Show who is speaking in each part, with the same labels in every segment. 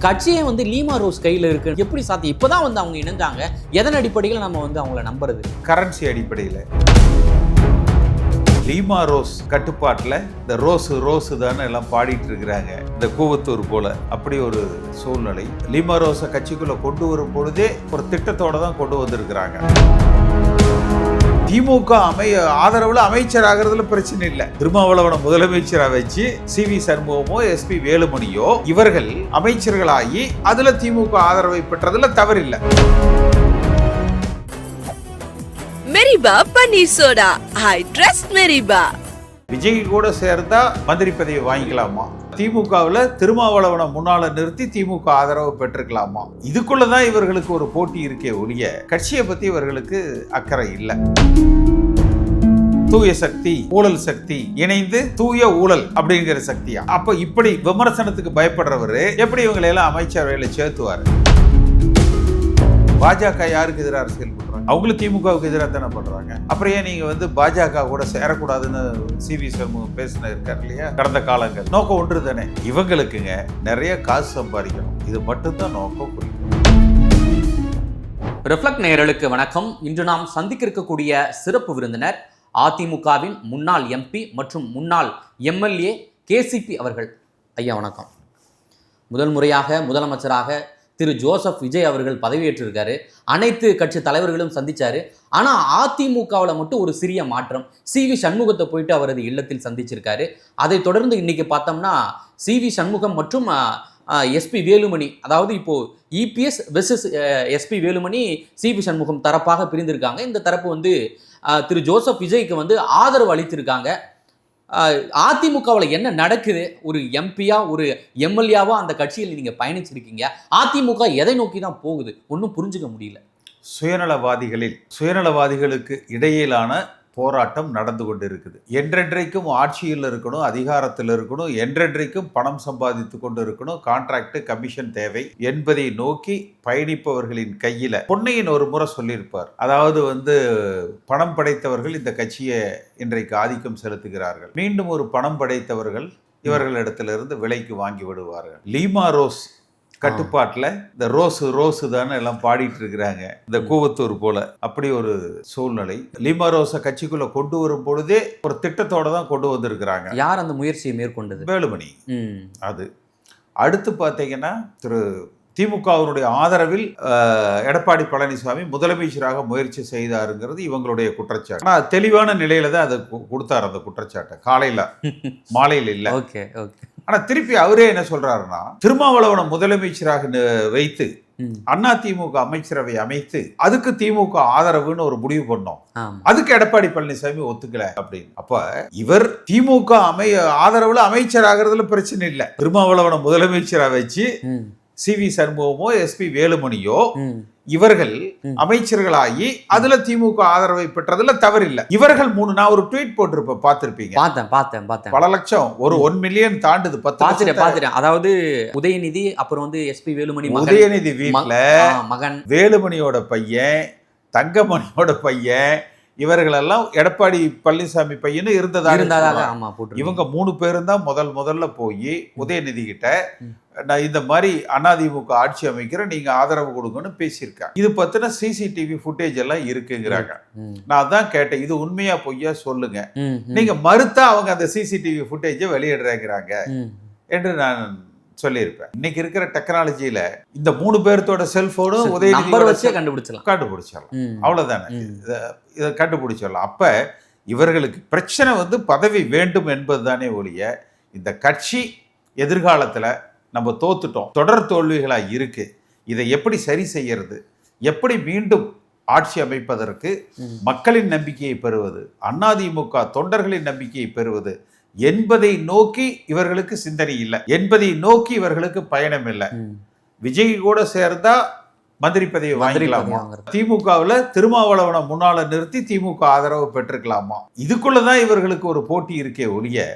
Speaker 1: கட்சியே வந்து Lima rose கையில் இருக்கு. எப்படி சாத்தியம்? இப்பதான் வந்து அவங்க இணைஞ்சாங்க. எதன் அடிப்படையில் நம்ம வந்து அவங்கள நம்புறது?
Speaker 2: கரன்சி அடிப்படையில். லீமா ரோஸ் கட்டுப்பாட்டில் இந்த ரோஸு தானே எல்லாம் பாடிட்டு இருக்கிறாங்க, இந்த கூவத்தூர் போல. அப்படி ஒரு சூழ்நிலை. லீமா ரோஸை கட்சிக்குள்ள கொண்டு வரும் பொழுதே ஒரு திட்டத்தோட தான் கொண்டு வந்திருக்கிறாங்க. திமுக ஆதரவுல அமைச்சர் ஆகிறதுல பிரச்சனை இல்லை. திருமாவளவனை முதலமைச்சராக வச்சு CV சண்முகமோ SP வேலுமணியோ இவர்கள் அமைச்சர்களாகி அதுல திமுக ஆதரவை பெற்றதுல தவறில்லை.
Speaker 3: மெரிபா பன்னீர் சோடா, ஐ ட்ரஸ்ட் மெரிபா.
Speaker 2: விஜய் கூட சேர்ந்தா மந்திரி பதவி வாங்கிக்கலாமா? திமுகவில் திருமாவளவனை முன்னால நிறுத்தி திமுக ஆதரவு பெற்றுக்கலாமா? இதுக்குள்ளதான் இவர்களுக்கு ஒரு போட்டி இருக்கே ஒழிய கட்சியை பத்தி இவர்களுக்கு அக்கறை இல்லை. தூய சக்தி ஊழல் சக்தி இணைந்து தூய ஊழல் அப்படிங்கிற சக்தியா? அப்ப இப்படி விமர்சனத்துக்கு பயப்படுறவரு எப்படி இவங்களை எல்லாம் அமைச்சரவையில சேர்த்துவாரு? பாஜக யாருக்கு எதிராக அரசியல் பண்றாங்க? அவங்களும் திமுகவுக்கு எதிராக தானே பண்றாங்க. அப்புறம் ஏன் நீங்க வந்து பாஜக கூட சேரக்கூடாதுன்னு CV சண்முகம் பேசின இருக்காரு இல்லையா? கடந்த காலங்கள் நோக்கம் ஒன்று தானே. இவங்களுக்குங்க நிறைய காசு சம்பாதிக்கணும், இது மட்டும்தான் நோக்கம். குறிக்கும்.
Speaker 1: ரிஃப்ளெக்ட் நேயர்களுக்கு வணக்கம். இன்று நாம் சந்திக்க இருக்கக்கூடிய சிறப்பு விருந்தினர் அதிமுகவின் முன்னாள் MP மற்றும் முன்னாள் MLA KCP அவர்கள். ஐயா வணக்கம். முதல் முறையாக முதலமைச்சராக திரு ஜோசப் விஜய் அவர்கள் பதவியேற்றிருக்காரு. அனைத்து கட்சி தலைவர்களும் சந்திச்சாரு. ஆனால் அதிமுகவில் மட்டும் ஒரு சிறிய மாற்றம். CV சண்முகத்தை போயிட்டு அவரது இல்லத்தில் சந்திச்சிருக்காரு. அதை தொடர்ந்து இன்னைக்கு பார்த்தோம்னா CV சண்முகம் மற்றும் SP வேலுமணி, அதாவது இப்போ EPS versus SP Velumani CV Shanmugam தரப்பாக பிரிந்திருக்காங்க. இந்த தரப்பு வந்து திரு ஜோசப் விஜய்க்கு வந்து ஆதரவு அளித்திருக்காங்க. அதிமுகவில் என்ன நடக்குது? ஒரு MP-யா ஒரு MLA-வா அந்த கட்சியில் நீங்க பயணிச்சிருக்கீங்க. அதிமுக எதை நோக்கி தான் போகுது? ஒன்றும் புரிஞ்சுக்க முடியல. சுயநலவாதிகளுக்கு இடையிலான போராட்டம் நடந்து கொண்டு இருக்குது. என்றென்றைக்கும் ஆட்சியில் இருக்கணும், அதிகாரத்தில் இருக்கணும், என்றென்றைக்கும் பணம் சம்பாதித்து கொண்டு இருக்கணும், கான்ட்ராக்ட் கமிஷன் தேவை என்பதை நோக்கி பயணிப்பவர்களின் கையில பொன்னையின் ஒரு முறை சொல்லியிருப்பார். அதாவது வந்து பணம் படைத்தவர்கள் இந்த கட்சியை இன்றைக்கு ஆதிக்கம் செலுத்துகிறார்கள், மீண்டும் ஒரு பணம் படைத்தவர்கள் இவர்களிடத்திலிருந்து விலைக்கு வாங்கி விடுவார்கள். லீமா ரோஸ் கட்டுப்பாட்டில் இந்த ரோஸு தானே எல்லாம் பாடிட்டு இருக்கிறாங்க, இந்த கூவத்தூர் போல. அப்படி ஒரு சூழ்நிலை. லீமா ரோஸை கட்சிக்குள்ள கொண்டு வரும் பொழுதே ஒரு திட்டத்தோட தான் கொண்டு வந்திருக்கிறாங்க. யார் அந்த முயற்சியை மேற்கொண்டது?
Speaker 2: வேலுமணி. அது அடுத்து பார்த்தீங்கன்னா திரு திமுகவினுடைய ஆதரவில் எடப்பாடி பழனிசாமி முதலமைச்சராக முயற்சி செய்தாருங்கிறது இவங்களுடைய குற்றச்சாட்டு. ஆனால் தெளிவான நிலையில தான் அதை கொடுத்தாரு. அந்த குற்றச்சாட்டை காலையில் மாலையில் இல்லை.
Speaker 1: Okay okay.
Speaker 2: ஆனா திருப்பி அவரே என்ன சொல்றாருன்னா, திருமாவளவனை முதலமைச்சராக வைத்து அதிமுக அமைச்சரவை அமைத்து அதுக்கு திமுக ஆதரவுன்னு ஒரு முடிவு பண்ணோம், அதுக்கு எடப்பாடி பழனிசாமி ஒத்துக்கல அப்படின்னு. அப்ப இவர் திமுக ஆதரவுல அமைச்சர் ஆகிறதுல பிரச்சனை இல்லை. திருமாவளவனை முதலமைச்சரா வச்சு CV சண்முகமோ SP வேலுமணியோ இவர்கள் அமைச்சர்களாகி அதுல திமுக ஆதரவை பெற்றதுல தவறில்லை. இவர்கள் நான் ஒரு ட்வீட் போட்டிருப்பேன், பார்த்திருப்பீங்க.
Speaker 1: பார்த்தேன்.
Speaker 2: பல லட்சம், ஒரு 1 மில்லியன் தாண்டுது.
Speaker 1: பார்த்துட்டேன். அதாவது உதயநிதி, அப்புறம் வந்து SP வேலுமணி,
Speaker 2: உதயநிதி வீட்டுல
Speaker 1: மகன்
Speaker 2: வேலுமணியோட பையன், தங்கமணியோட பையன், இவர்களெல்லாம் எடப்பாடி பழனிசாமி பையனு இருந்ததாக. இவங்க 3 பேரும் தான் முதல்ல போய் உதயநிதி கிட்ட நான் இந்த மாதிரி அதிமுக ஆட்சி அமைக்கிறேன், நீங்க ஆதரவு கொடுங்கன்னு பேசியிருக்காங்க. இது பத்தின CCTV ஃபுட்டேஜ் எல்லாம் இருக்குங்கிறாங்க. நான் அதான் கேட்டேன், இது உண்மையா பொய்யா சொல்லுங்க. நீங்க மறுத்தா அவங்க அந்த CCTV ஃபுட்டேஜை வெளியிடுறாங்கிறாங்க என்று நான் சொல்லியிருப்பேன். இன்னைக்கு இருக்கிற டெக்னாலஜியில இந்த 3 பேர்த்தோட செல்போனும் உதயநிதி கண்டுபிடிச்சிடலாம். அவ்வளவுதானே, இதை கண்டுபிடிச்சிடலாம். அப்ப இவர்களுக்கு பிரச்சனை வந்து பதவி வேண்டும் என்பது தானே ஒழிய இந்த கட்சி எதிர்காலத்துல நம்ம தோத்துட்டோம், தொடர் தோல்விகளா இருக்கு, இதை எப்படி சரி செய்யறது, எப்படி மீண்டும் ஆட்சி அமைப்பதற்கு மக்களின் நம்பிக்கையை பெறுவது, அதிமுக தொண்டர்களின் நம்பிக்கையை பெறுவது என்பதை நோக்கி இவர்களுக்கு சிந்தனை இல்லை, என்பதை நோக்கி இவர்களுக்கு பயணம் இல்லை. விஜய் கூட சேர்ந்தா மந்திரி பதவி வாங்கிக்கலாமா?
Speaker 1: வாங்குறது.
Speaker 2: திமுகவில் திருமாவளவனை முன்னால நிறுத்தி திமுக ஆதரவு பெற்றுக்கலாமா? இதுக்குள்ளதான் இவர்களுக்கு ஒரு போட்டி இருக்கே ஒழிய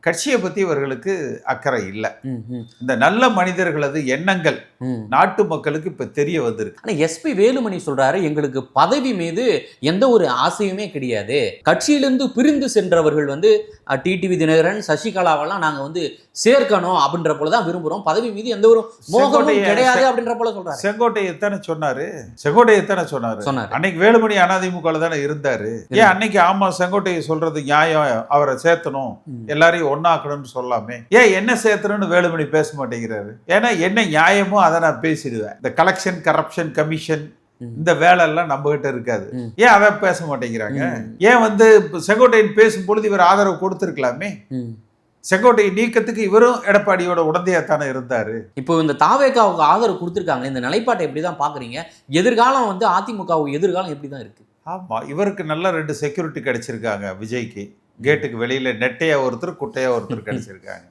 Speaker 2: கட்சியை பத்தி இவர்களுக்கு அக்கறை இல்லை. இந்த நல்ல மனிதர்களது எண்ணங்கள் நாட்டு மக்களுக்கு இப்ப தெரிய வந்திருக்கு.
Speaker 1: ஆனா எஸ்பி வேலுமணி சொல்றாரு, எங்களுக்கு பதவி மீது எந்த ஒரு ஆசையுமே கிடையாது. கட்சியிலிருந்து பிரிந்து சென்றவர்கள் வந்து டிடிவி தினகரன், சசிகலாவெல்லாம் நாங்க வந்து சேர்க்கணும் அப்படின்ற போலதான் விரும்புறோம். பதவி மீது எந்த ஒரு மோகமும் கிடையாது அப்படின்ற போல சொல்றாரு.
Speaker 2: செங்கோட்டை எத்தனை சொன்னாரு. அன்னைக்கு வேலுமணி அதிமுகல தானே இருந்தாரு. ஏன் அன்னைக்கு ஆமா செங்கோட்டையை சொல்றது நியாயம், அவரை சேர்த்தணும், எல்லாரையும் ஒன்னாக்கணும்னு சொல்லாமே. ஏன் என்ன சேர்த்தணும்னு வேலுமணி பேச மாட்டேங்கிறாரு? ஏன்னா என்ன நியாயமோ அதை நான் பேசிடுவேன். இந்த கலெக்ஷன் கரப்ஷன் கமிஷன் இந்த வேலை எல்லாம் நம்ம கிட்ட இருக்காது. ஏன் அதை பேச மாட்டேங்கிறாங்க? ஏன் வந்து செங்கோட்டையன் பேசும் பொழுது இவர் ஆதரவு கொடுத்திருக்கலாமே. செங்கோட்டையை நீக்கத்துக்கு இவரும் எடப்பாடியோட உடந்தையாத்தானே இருந்தாரு.
Speaker 1: இப்போ இந்த தாவேகாவுக்கு ஆதரவு கொடுத்துருக்காங்க. இந்த நிலைப்பாட்டை எப்படிதான் பாக்குறீங்க? எதிர்காலம் வந்து அதிமுகவுக்கு எதிர்காலம் எப்படிதான் இருக்கு?
Speaker 2: ஆமா, இவருக்கு நல்ல 2 செக்யூரிட்டி கிடைச்சிருக்காங்க. விஜய்க்கு கேட்டுக்கு வெளியில நெட்டையா ஒருத்தர் குட்டையா ஒருத்தர் கிடைச்சிருக்காங்க.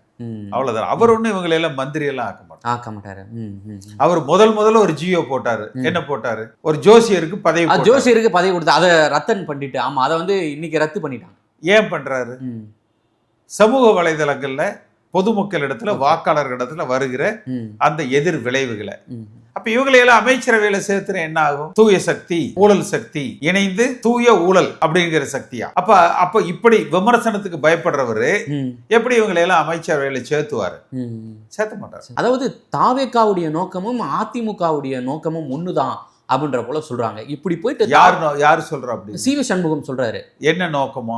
Speaker 2: அவ்வளவுதான். அவர் ஒண்ணு இவங்களை எல்லாம் மந்திரி எல்லாம் ஆக்க மாட்டாரு. அவர் முதல்ல ஒரு ஜியோ போட்டாரு. என்ன போட்டாரு? ஒரு ஜோசியருக்கு பதவி
Speaker 1: கொடுத்து அதை ரத்தன் பண்ணிட்டு, ஆமா அதை வந்து இன்னைக்கு ரத்து பண்ணிட்டாங்க.
Speaker 2: ஏன் பண்றாரு? சமூக வலைதளங்கள்ல பொதுமக்களிடத்துல வாக்காளர்களிடத்துல வருகிற அந்த எதிர் விளைவுகளை. அப்ப இவங்களையெல்லாம் அமைச்சரவையில சேர்த்துன என்ன ஆகும்? தூய சக்தி, ஊழல் சக்தி இணைந்து தூய ஊழல் அப்படிங்கிற சக்தியா? அப்ப இப்படி விமர்சனத்துக்கு பயப்படுறவரு எப்படி இவங்களையெல்லாம் அமைச்சரவையில சேர்த்துவாரு? சேர்த்த மாட்டாரு.
Speaker 1: அதாவது தாவேகாவுடைய நோக்கமும் அதிமுகவுடைய நோக்கமும் ஒண்ணுதான் அப்படின்ற போல சொல்றாங்க. இப்படி போயிட்டு
Speaker 2: யாரு சொல்றா? அப்படி
Speaker 1: சி.வி. சண்முகம் சொல்றாரு.
Speaker 2: என்ன நோக்கமோ?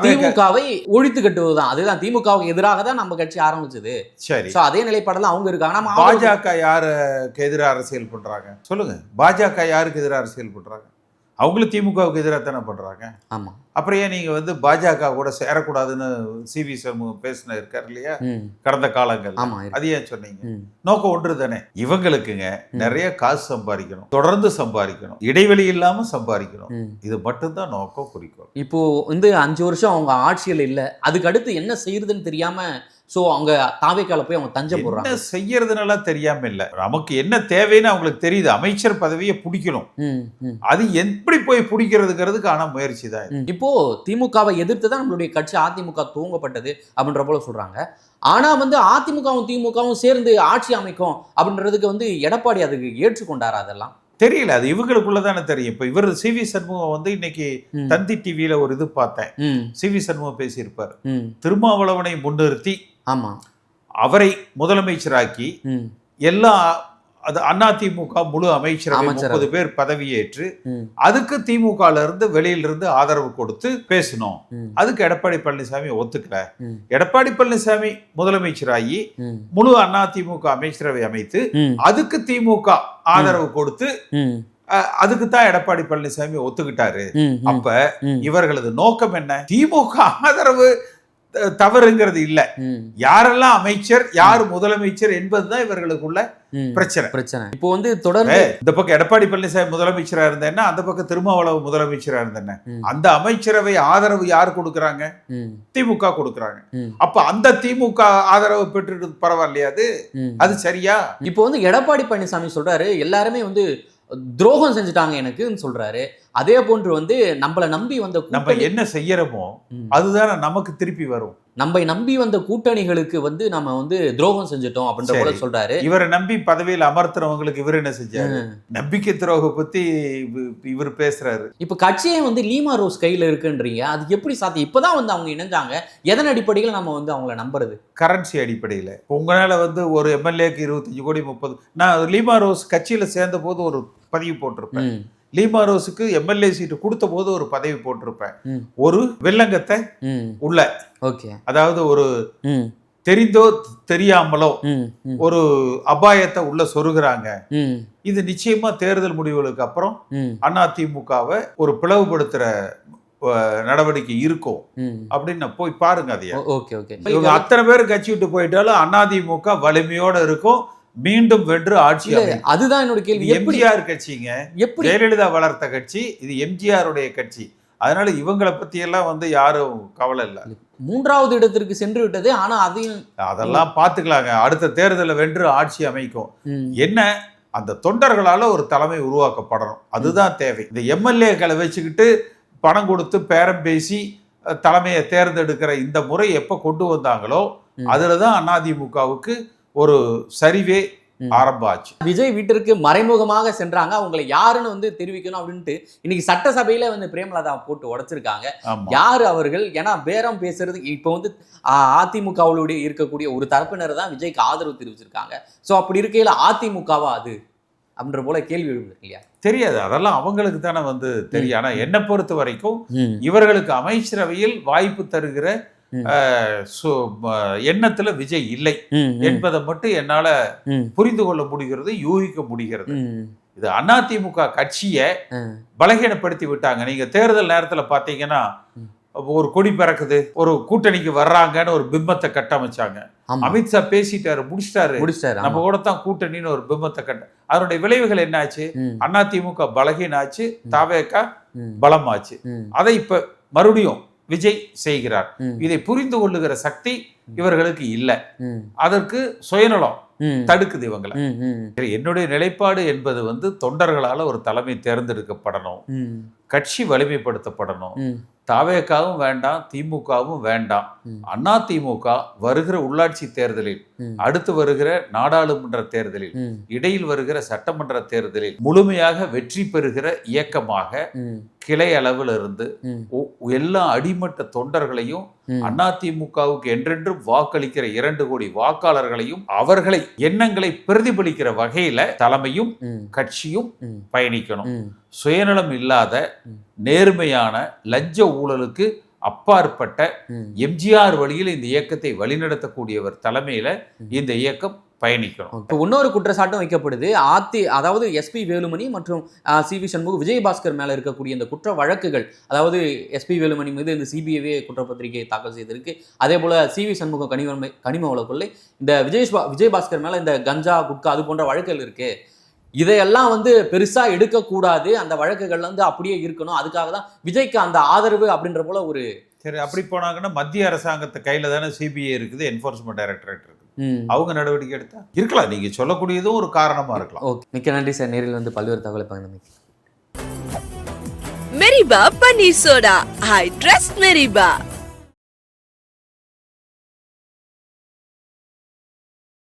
Speaker 1: திமுகவை ஒழித்து கட்டுவதுதான். அதுதான் திமுகவுக்கு எதிராக தான் நம்ம கட்சி ஆரம்பிச்சது.
Speaker 2: சரி,
Speaker 1: அதே நிலைப்பாடெல்லாம் அவங்க இருக்காங்க.
Speaker 2: பாஜக யாருக்கு எதிராக அரசியல் பண்றாங்க சொல்லுங்க? பாஜக யாருக்கு எதிராக அரசியல் பண்றாங்க? அவங்களும் திமுகவுக்கு எதிராக தானே பண்றாங்க.
Speaker 1: ஆமா.
Speaker 2: அப்புறம் ஏன் நீங்க வந்து பாஜக கூட சேரக்கூடாதுன்னு சி.வி. சண்முகம் பேசின இருக்காரு இல்லையா கடந்த காலங்கள்? அது ஏன் சொன்னீங்க? நோக்கம் ஒன்று தானே. இவங்களுக்குங்க நிறைய காசு சம்பாதிக்கணும், தொடர்ந்து சம்பாதிக்கணும், இடைவெளி இல்லாம சம்பாதிக்கணும். இது மட்டும்தான் நோக்கம், குறிக்கோள்.
Speaker 1: இப்போ வந்து 5 வருஷம் அவங்க ஆட்சியில் இல்லை, அதுக்கு அடுத்து என்ன செய்யறதுன்னு தெரியாம அவங்க தாவேக்கால போய் அவங்க தஞ்சம் போடுறாங்க.
Speaker 2: என்ன செய்யறதுனால தெரியாம இல்ல, நமக்கு என்ன தேவைன்னு அவங்களுக்கு தெரியுது. அமைச்சர் பதவியை பிடிக்கணும். அது எப்படி போய் பிடிக்கிறதுங்கிறதுக்கான முயற்சி தான்.
Speaker 1: இப்போ திமுகவை எதிர்த்து தான் நம்மளுடைய கட்சி அதிமுக துவங்கப்பட்டது அப்படின்ற போல சொல்றாங்க. ஆனா வந்து அதிமுகவும் திமுகவும் சேர்ந்து ஆட்சி அமைக்கும் அப்படின்றதுக்கு வந்து எடப்பாடி அதுக்கு ஏற்றுக்கொண்டாரா? அதெல்லாம்
Speaker 2: தெரியல. அது இவங்களுக்குள்ளதானே தெரியும். இப்ப இவர் சி.வி. சண்முகம் வந்து இன்னைக்கு தந்தி டிவியில ஒரு இது பார்த்தேன். சி.வி. சண்முகம் பேசியிருப்பார். திருமாவளவனை முன்னிறுத்தி அவரை முதலமைச்சராக்கி எல்லா அதிமுக முழு அமைச்சரவை 30 பேர் பதவியேற்று அதுக்கு திமுக இருந்து வெளியிலிருந்து ஆதரவு கொடுத்து பேசணும். அதுக்கு எடப்பாடி பழனிசாமி ஒத்துக்கல. எடப்பாடி பழனிசாமி முதலமைச்சராகி முழு அதிமுக அமைச்சரவை அமைத்து அதுக்கு திமுக ஆதரவு கொடுத்து அதுக்கு தான் எடப்பாடி பழனிசாமி ஒத்துக்கிட்டாரு. அப்ப இவர்களது நோக்கம் என்ன? திமுக ஆதரவு தவறுங்கிறது இல்ல, யாரெல்லாம் அமைச்சர் யார் முதலமைச்சர் என்பதுதான் இவர்களுக்குள்ள பிரச்சனை.
Speaker 1: இப்போ வந்து தொடர்ந்து
Speaker 2: இந்த பக்கம் எடப்பாடி பழனிசாமி முதலமைச்சரா இருந்தேன்னா, அந்த பக்கம் திருமாவளவன் முதலமைச்சரா இருந்தேன்னா, அந்த அமைச்சரவை ஆதரவு யார் கொடுக்கறாங்க? திமுக கொடுக்கறாங்க. அப்ப அந்த திமுக ஆதரவு பெற்று பரவாயில்லையா? அது சரியா?
Speaker 1: இப்போ வந்து எடப்பாடி பழனிசாமி சொல்றாரு, எல்லாருமே வந்து துரோகம் செஞ்சுட்டாங்க எனக்குன்னு சொல்றாரு. அதே போன்று வந்து நம்மள நம்பி வந்த
Speaker 2: நம்ம என்ன செய்யறோமோ அதுதான் நமக்கு திருப்பி வரும்.
Speaker 1: நம்ம நம்பி வந்த கூட்டணிகளுக்கு வந்து நம்ம வந்து துரோகம் செஞ்சுட்டோம் அப்படின்ற போல சொல்றாரு.
Speaker 2: இவரை நம்பி பதவியில் அமர்த்துறவங்களுக்கு இவர் என்ன செஞ்சாரு? நம்பிக்கை துரோகம் பத்தி இவர் பேசுறாரு.
Speaker 1: இப்ப கட்சியே வந்து லீமா ரோஸ் கையில இருக்குன்றீங்க, அது எப்படி சாத்தியம்? இப்பதான் வந்து அவங்க இணைஞ்சாங்க, எதன் அடிப்படையில் நம்ம வந்து அவங்கள நம்புறது?
Speaker 2: கரன்சி அடிப்படையில். உங்களால வந்து ஒரு எம்எல்ஏக்கு 25 கோடி 30. நான் லீமா ரோஸ் கட்சியில சேர்ந்த போது ஒரு பதிவு போட்டிருப்பேன். லீமா ரோஸுக்கு எம்எல்ஏ சீட்டு கொடுத்த போது ஒரு பதவி போட்டிருப்பேன். ஒரு வெள்ளங்கத்தை உள்ள, அதாவது ஒரு தெரிந்தோ தெரியாமலோ ஒரு அபாயத்தை உள்ள சொருகிறாங்க. இது நிச்சயமா தேர்தல் முடிவுகளுக்கு அப்புறம் அதிமுகவை ஒரு பிளவுபடுத்துற நடவடிக்கை இருக்கும் அப்படின்னு போய் பாருங்க. அதையே அத்தனை பேர் கட்சி விட்டு போயிட்டாலும் அதிமுக வலிமையோட இருக்கும், மீண்டும் வென்று ஆட்சி.
Speaker 1: அதுதான் என்னோட கேள்வி.
Speaker 2: எம்ஜிஆர் கட்சிங்க, ஜெயலலிதா வளர்த்த கட்சி, இது எம்ஜிஆருடைய கட்சி. அதனால இவங்களை பத்தி எல்லாம் வந்து யாரும் கவலை இல்லை.
Speaker 1: 3வது இடத்திற்கு சென்று விட்டது. ஆனா அதையும்
Speaker 2: அதெல்லாம் பாத்துக்கலாங்க. அடுத்த தேர்தலில் வென்று ஆட்சி அமைக்கும். என்ன அந்த தொண்டர்களால் ஒரு தலைமை உருவாக்கப்படணும். அதுதான் தேவை. இந்த எம்எல்ஏக்களை வச்சுக்கிட்டு பணம் கொடுத்து பேரம் பேசி தலைமையை தேர்ந்தெடுக்கிற இந்த முறை எப்போ கொண்டு வந்தாங்களோ அதில் தான் அதிமுகவுக்கு ஒரு சரிவே ஆரம்பம் ஆச்சு.
Speaker 1: விஜய் வீட்டிற்கு மறைமுகமாக சென்றாங்க, அவங்களை யாருன்னு வந்து தெரிவிக்கணும் அப்படின்ட்டு இன்னைக்கு சட்டசபையில வந்து பிரேமலதா போட்டு உடைச்சிருக்காங்க. யாரு அவர்கள்? ஏன்னா பேரம் பேசுறது இப்போ வந்து அதிமுகவுடைய இருக்கக்கூடிய ஒரு தரப்பினர் தான் விஜய்க்கு ஆதரவு தெரிவிச்சிருக்காங்க. ஸோ அப்படி இருக்கையில அதிமுகவா அது அப்படின்ற போல கேள்வி எழுந்திருக்கு இல்லையா?
Speaker 2: தெரியாது, அதெல்லாம் அவங்களுக்கு தானே வந்து தெரியும். ஆனா என்னை பொறுத்த வரைக்கும் இவர்களுக்கு அமைச்சரவையில் வாய்ப்பு தருகிற எண்ணத்துல விஜய் இல்லை என்பதை மட்டும் என்னால புரிந்து கொள்ள முடிகிறது, யூகிக்க முடிகிறது. இது அதிமுக கட்சியை பலகீனப்படுத்தி விட்டாங்க. நீங்க தேர்தல் நேரத்துல பாத்தீங்கன்னா ஒரு கொடி பறக்குது, ஒரு கூட்டணிக்கு வர்றாங்கன்னு ஒரு பிம்பத்தை கட்டமைச்சாங்க. அமித்ஷா பேசிட்டாரு, முடிச்சிட்டாரு, நம்ம கூட தான் கூட்டணின்னு ஒரு பிம்பத்தை கட்ட. அதனுடைய விளைவுகள் என்னாச்சு? அதிமுக பலகீனாச்சு, தவேக பலமாச்சு. அதை இப்ப மறுபடியும் விஜய் செய்கிறார். இதை புரிந்து கொள்ளுகிற சக்தி இவர்களுக்கு இல்லை. அதற்கு சுயநலம் தடுக்குது இவங்களை. என்னுடைய நிலைப்பாடு என்பது வந்து தொண்டர்களால ஒரு தலைமை தேர்ந்தெடுக்கப்படணும், கட்சி வலிமைப்படுத்தப்படணும். தவேகவும் வேண்டாம், திமுகவும் வேண்டாம். அதிமுக வருகிற உள்ளாட்சி தேர்தலில், அடுத்து வருகிற நாடாளுமன்ற தேர்தலில், இடையில் வருகிற சட்டமன்ற தேர்தலில் முழுமையாக வெற்றி பெறுகிற இயக்கமாக கிளை அளவில் இருந்து எல்லா அடிமட்ட தொண்டர்களையும் அதிமுகவுக்கு என்றென்றும் வாக்களிக்கிற 2 கோடி வாக்காளர்களையும் அவர்களை எண்ணங்களை பிரதிபலிக்கிற வகையில தலைமையும் கட்சியும் பயணிக்கணும். சுயநலம் இல்லாத நேர்மையான லஞ்ச ஊழலுக்கு அப்பாற்பட்ட எம்ஜிஆர் வழியில் இந்த இயக்கத்தை வழிநடத்தக்கூடியவர் தலைமையில இந்த இயக்கம் பயணிக்கணும்.
Speaker 1: இப்போ இன்னொரு குற்றச்சாட்டும் வைக்கப்படுது. அதாவது எஸ்பி வேலுமணி மற்றும் சிவி சண்முகம், விஜயபாஸ்கர் மேல இருக்கக்கூடிய இந்த குற்ற வழக்குகள், அதாவது எஸ்பி வேலுமணி மீது இந்த சிபிஐவே குற்றப்பத்திரிகை தாக்கல் செய்திருக்கு. அதே போல சிவி சண்முகம் கனிம வழக்குள்ள இந்த விஜயபாஸ்கர் மேல இந்த கஞ்சா குட்கா அது போன்ற வழக்குகள் இருக்கு. இதையெல்லாம் வந்து பெருசா எடுக்கக்கூடாது, அந்த வழக்குகள் வந்து அப்படியே இருக்கணும், அதுக்காக தான் விஜய்க்கு அந்த ஆதரவு அப்படின்ற போல ஒரு.
Speaker 2: சரி, அப்படி போனாங்கன்னா மத்திய அரசாங்கத்தை கையில தானே சிபிஐ இருக்குது, என்ஃபோர்ஸ்மெண்ட் டைரக்டரேட் இருக்கு. அவங்க நடவடிக்கை எடுத்தா இருக்கலாம். நீங்க சொல்லக்கூடியதும் ஒரு காரணமா இருக்கலாம்.
Speaker 1: ஓகே, மிக்க நன்றி சார். நேரில் வந்து பல்வேறு தகவலை பகிர்ந்தமைக்கு.
Speaker 3: மெரிபா பன்னீர் சோடா, ஐ ட்ரஸ்ட் மெரிபா.